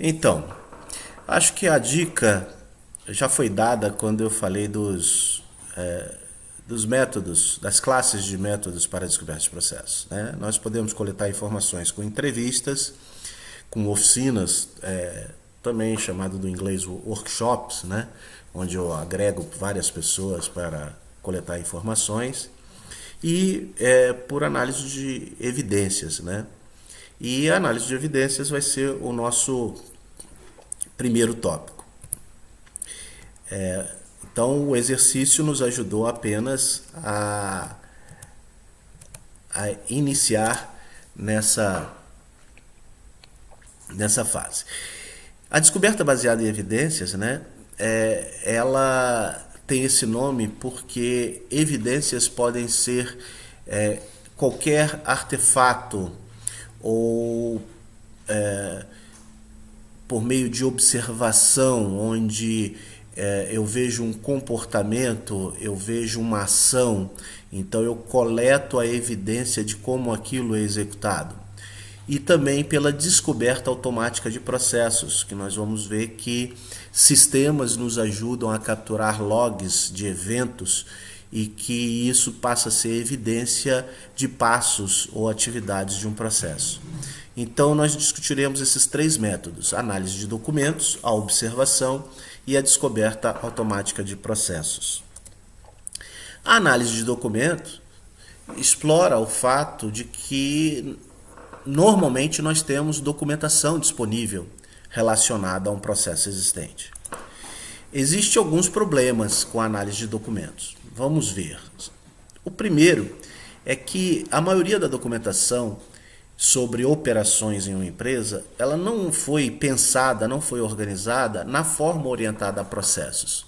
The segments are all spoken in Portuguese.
Então, acho que a dica já foi dada quando eu falei dos métodos, das classes de métodos para a descoberta de processos, né? Nós podemos coletar informações com entrevistas, com oficinas, também chamado do inglês workshops, né? Onde eu agrego várias pessoas para coletar informações, e por análise de evidências, né? E a análise de evidências vai ser o nosso primeiro tópico. Então, o exercício nos ajudou apenas a iniciar nessa fase. A descoberta baseada em evidências, né, ela tem esse nome porque evidências podem ser qualquer artefato ou por meio de observação, onde eu vejo um comportamento, eu vejo uma ação, então eu coleto a evidência de como aquilo é executado. E também pela descoberta automática de processos, que nós vamos ver que sistemas nos ajudam a capturar logs de eventos e que isso passa a ser evidência de passos ou atividades de um processo. Então, nós discutiremos esses três métodos: a análise de documentos, a observação e a descoberta automática de processos. A análise de documentos explora o fato de que normalmente nós temos documentação disponível relacionada a um processo existente. Existem alguns problemas com a análise de documentos. Vamos ver. O primeiro é que a maioria da documentação sobre operações em uma empresa, ela não foi pensada, não foi organizada na forma orientada a processos.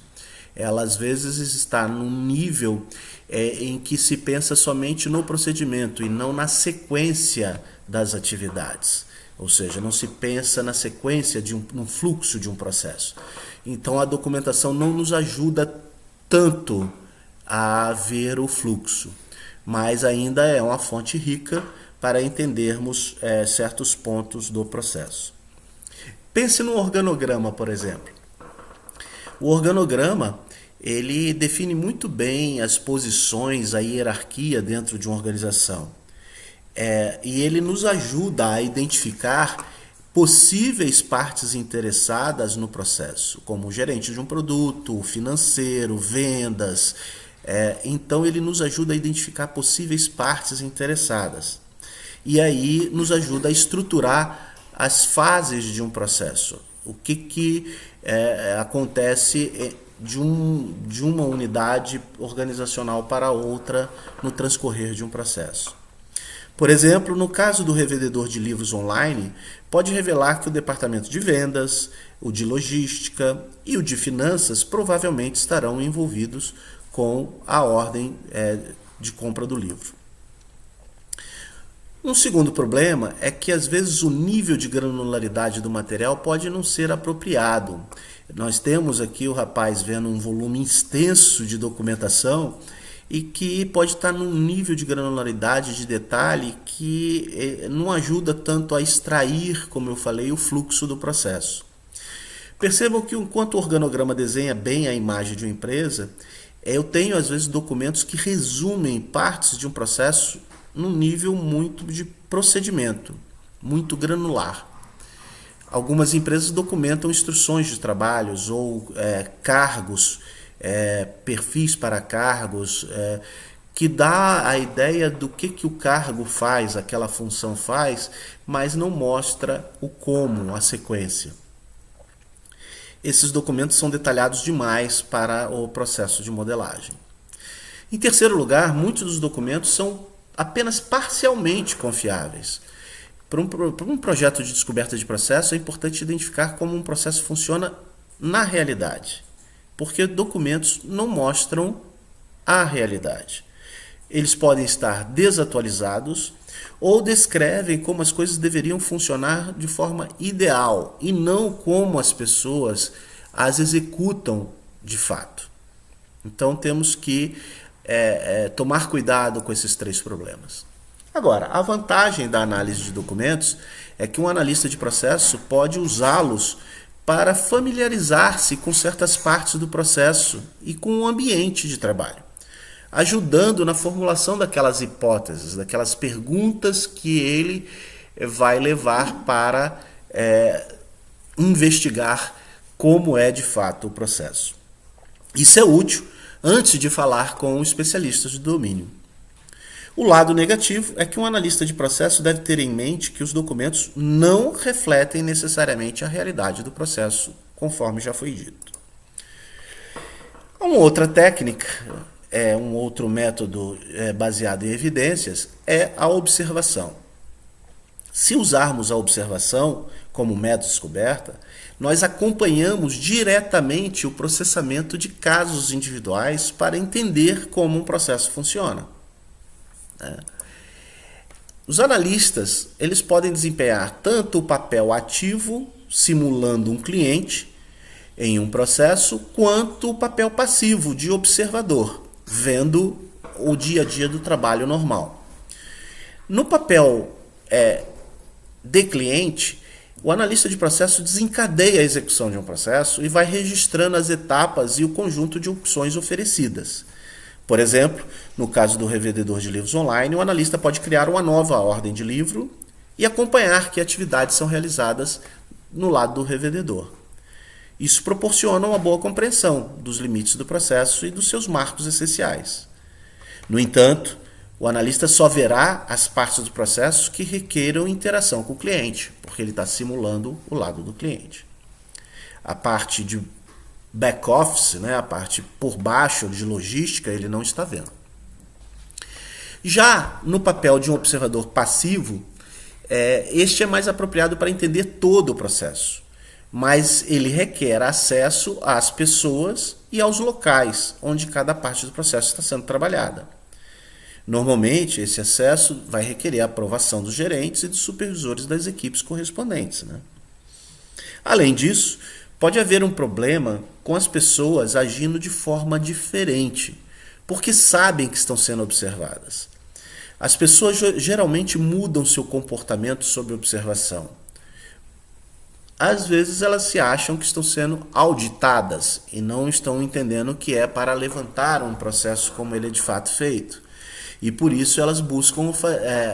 Ela às vezes está num nível em que se pensa somente no procedimento e não na sequência das atividades. Ou seja, não se pensa na sequência no fluxo de um processo. Então a documentação não nos ajuda tanto a ver o fluxo, mas ainda é uma fonte rica para entendermos certos pontos do processo. Pense no organograma, por exemplo. O organograma, ele define muito bem as posições, a hierarquia dentro de uma organização. E ele nos ajuda a identificar possíveis partes interessadas no processo, como o gerente de um produto, o financeiro, vendas. Então ele nos ajuda a identificar possíveis partes interessadas. E aí nos ajuda a estruturar as fases de um processo. O que acontece de uma unidade organizacional para outra no transcorrer de um processo. Por exemplo, no caso do revendedor de livros online, pode revelar que o departamento de vendas, o de logística e o de finanças provavelmente estarão envolvidos com a ordem de compra do livro. Um segundo problema é que às vezes o nível de granularidade do material pode não ser apropriado. Nós temos aqui o rapaz vendo um volume extenso de documentação e que pode estar num nível de granularidade, de detalhe, que não ajuda tanto a extrair, como eu falei, o fluxo do processo. Percebam que enquanto o organograma desenha bem a imagem de uma empresa, eu tenho às vezes documentos que resumem partes de um processo num nível muito de procedimento, muito granular. Algumas empresas documentam instruções de trabalhos ou cargos, perfis para cargos, que dá a ideia do que o cargo faz, aquela função faz, mas não mostra o como, a sequência. Esses documentos são detalhados demais para o processo de modelagem. Em terceiro lugar, muitos dos documentos são apenas parcialmente confiáveis. Para um projeto de descoberta de processo, é importante identificar como um processo funciona na realidade, porque documentos não mostram a realidade. Eles podem estar desatualizados ou descrevem como as coisas deveriam funcionar de forma ideal e não como as pessoas as executam de fato. Então temos que tomar cuidado com esses três problemas. Agora, a vantagem da análise de documentos é que um analista de processo pode usá-los para familiarizar-se com certas partes do processo e com o ambiente de trabalho, ajudando na formulação daquelas hipóteses, daquelas perguntas que ele vai levar para investigar como é de fato o processo. Isso é útil antes de falar com especialistas de domínio. O lado negativo é que um analista de processo deve ter em mente que os documentos não refletem necessariamente a realidade do processo, conforme já foi dito. Uma outra técnica, um outro método baseado em evidências, é a observação. Se usarmos a observação como método de descoberta, nós acompanhamos diretamente o processamento de casos individuais para entender como um processo funciona. Os analistas, eles podem desempenhar tanto o papel ativo, simulando um cliente em um processo, quanto o papel passivo de observador, vendo o dia a dia do trabalho normal. No papel de cliente, o analista de processo desencadeia a execução de um processo e vai registrando as etapas e o conjunto de opções oferecidas. Por exemplo, no caso do revendedor de livros online, o analista pode criar uma nova ordem de livro e acompanhar que atividades são realizadas no lado do revendedor. Isso proporciona uma boa compreensão dos limites do processo e dos seus marcos essenciais. No entanto, o analista só verá as partes do processo que requeram interação com o cliente, porque ele está simulando o lado do cliente. A parte de back-office, a parte por baixo de logística, ele não está vendo. Já no papel de um observador passivo, este é mais apropriado para entender todo o processo, mas ele requer acesso às pessoas e aos locais onde cada parte do processo está sendo trabalhada. Normalmente, esse acesso vai requerer a aprovação dos gerentes e dos supervisores das equipes correspondentes. Além disso, pode haver um problema com as pessoas agindo de forma diferente, porque sabem que estão sendo observadas. As pessoas geralmente mudam seu comportamento sob observação. Às vezes elas se acham que estão sendo auditadas e não estão entendendo que é para levantar um processo como ele é de fato feito. E por isso elas buscam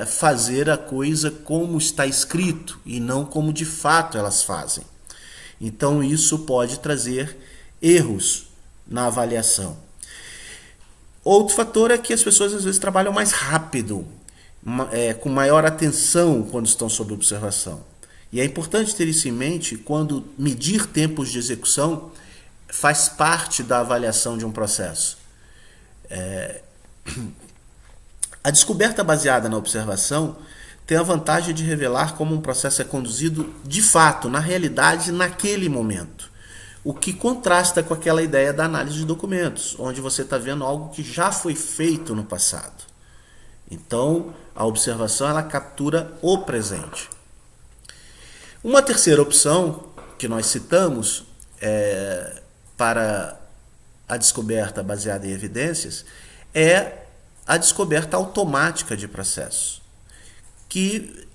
fazer a coisa como está escrito e não como de fato elas fazem. Então isso pode trazer erros na avaliação. Outro fator é que as pessoas às vezes trabalham mais rápido, com maior atenção quando estão sob observação. E é importante ter isso em mente quando medir tempos de execução faz parte da avaliação de um processo. A descoberta baseada na observação tem a vantagem de revelar como um processo é conduzido de fato, na realidade, naquele momento. O que contrasta com aquela ideia da análise de documentos, onde você está vendo algo que já foi feito no passado. Então, a observação ela captura o presente. Uma terceira opção que nós citamos para a descoberta baseada em evidências é a descoberta automática de processos, que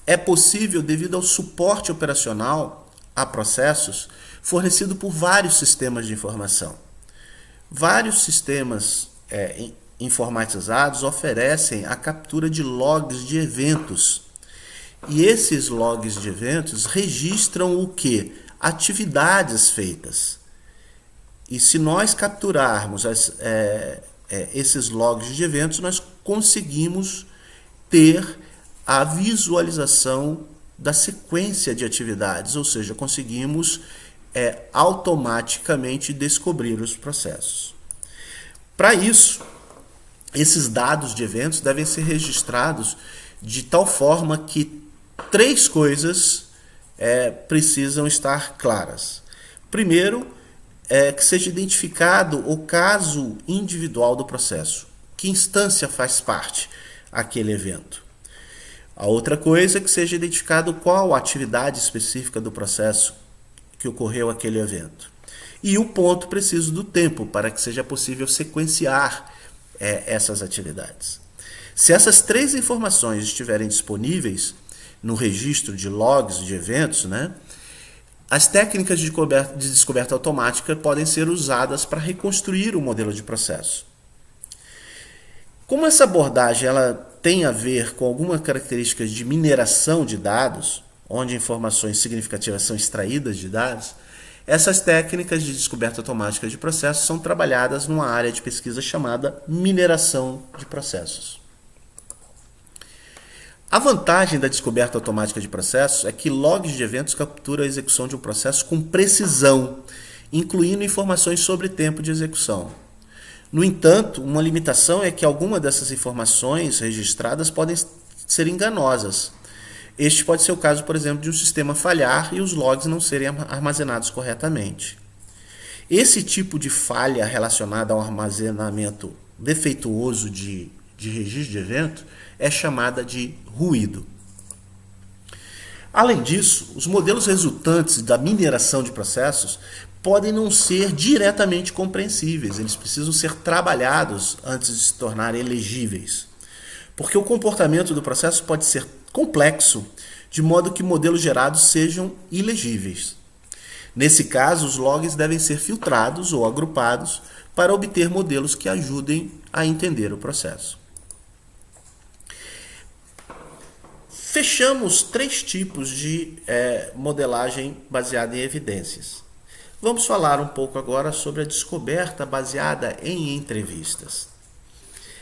é possível devido ao suporte operacional a processos fornecido por vários sistemas de informação. Vários sistemas informatizados oferecem a captura de logs de eventos. E esses logs de eventos registram o quê? Atividades feitas. E se nós capturarmos esses logs de eventos, nós conseguimos ter a visualização da sequência de atividades, ou seja, conseguimos automaticamente descobrir os processos. Para isso, esses dados de eventos devem ser registrados de tal forma que 3 coisas precisam estar claras. Primeiro, que seja identificado o caso individual do processo. Que instância faz parte aquele evento? A outra coisa é que seja identificado qual a atividade específica do processo que ocorreu aquele evento. E o ponto preciso do tempo, para que seja possível sequenciar essas atividades. Se essas 3 informações estiverem disponíveis, no registro de logs de eventos, né? As técnicas de descoberta automática podem ser usadas para reconstruir o modelo de processo. Como essa abordagem ela tem a ver com algumas características de mineração de dados, onde informações significativas são extraídas de dados, essas técnicas de descoberta automática de processos são trabalhadas numa área de pesquisa chamada mineração de processos. A vantagem da descoberta automática de processos é que logs de eventos capturam a execução de um processo com precisão, incluindo informações sobre tempo de execução. No entanto, uma limitação é que algumas dessas informações registradas podem ser enganosas. Este pode ser o caso, por exemplo, de um sistema falhar e os logs não serem armazenados corretamente. Esse tipo de falha relacionada ao armazenamento defeituoso de registro de evento é chamada de ruído. Além disso, os modelos resultantes da mineração de processos podem não ser diretamente compreensíveis, eles precisam ser trabalhados antes de se tornarem elegíveis. Porque o comportamento do processo pode ser complexo, de modo que modelos gerados sejam ilegíveis. Nesse caso, os logs devem ser filtrados ou agrupados para obter modelos que ajudem a entender o processo. Fechamos 3 tipos de modelagem baseada em evidências. Vamos falar um pouco agora sobre a descoberta baseada em entrevistas.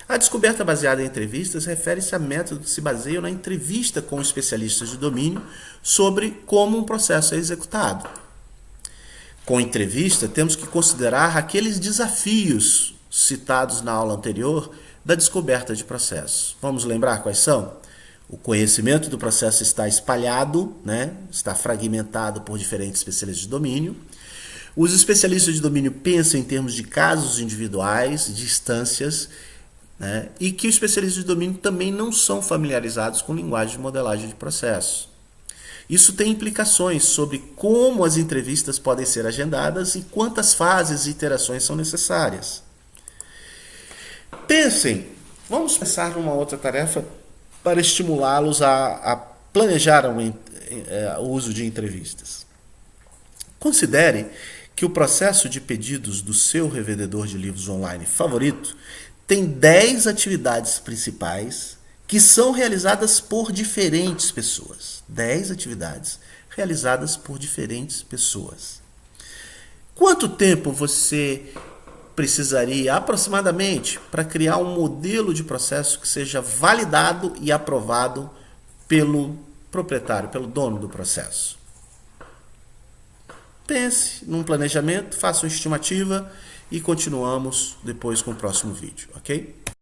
A descoberta baseada em entrevistas refere-se a métodos que se baseiam na entrevista com especialistas de domínio sobre como um processo é executado. Com entrevista, temos que considerar aqueles desafios citados na aula anterior da descoberta de processos. Vamos lembrar quais são? O conhecimento do processo está espalhado, né? Está fragmentado por diferentes especialistas de domínio. Os especialistas de domínio pensam em termos de casos individuais, de instâncias, né? E que os especialistas de domínio também não são familiarizados com linguagem de modelagem de processos. Isso tem implicações sobre como as entrevistas podem ser agendadas e quantas fases e iterações são necessárias. Pensem, vamos pensar numa outra tarefa para estimulá-los a planejar o uso de entrevistas. Considere que o processo de pedidos do seu revendedor de livros online favorito tem 10 atividades principais que são realizadas por diferentes pessoas. 10 atividades realizadas por diferentes pessoas. Quanto tempo você precisaria aproximadamente para criar um modelo de processo que seja validado e aprovado pelo proprietário, pelo dono do processo? Pense num planejamento, faça uma estimativa e continuamos depois com o próximo vídeo, ok?